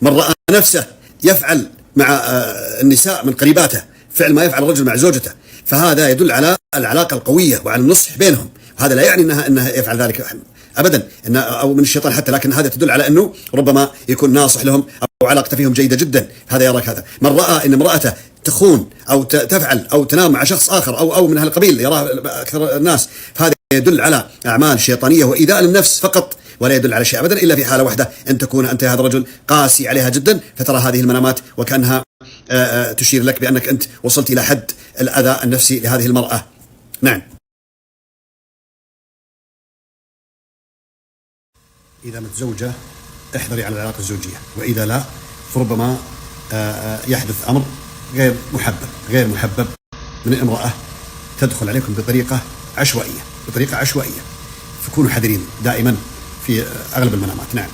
من رأى نفسه يفعل مع النساء من قريباته فعل ما يفعل الرجل مع زوجته، فهذا يدل على العلاقة القوية وعلى النصح بينهم. وهذا لا يعني أنه يفعل ذلك أبدا أو من الشيطان حتى، لكن هذا تدل على أنه ربما يكون ناصح لهم أو علاقته فيهم جيدة جدا. هذا يراك هذا. من رأى أن امرأته تخون أو تفعل أو تنام مع شخص آخر أو من أهل القبيل يراه أكثر الناس، فهذا يدل على أعمال شيطانية وإيذاء للنفس فقط، ولا يدل على شيء أبدا إلا في حالة واحدة، أن تكون أنت هذا الرجل قاسي عليها جدا، فترى هذه المنامات وكأنها تشير لك بأنك أنت وصلت إلى حد الأذى النفسي لهذه المرأة. نعم. إذا متزوجة احذري على العلاقة الزوجية، وإذا لا فربما يحدث أمر غير محبب من امرأة تدخل عليكم بطريقة عشوائية، فكونوا حذرين دائما في أغلب المنامات. نعم.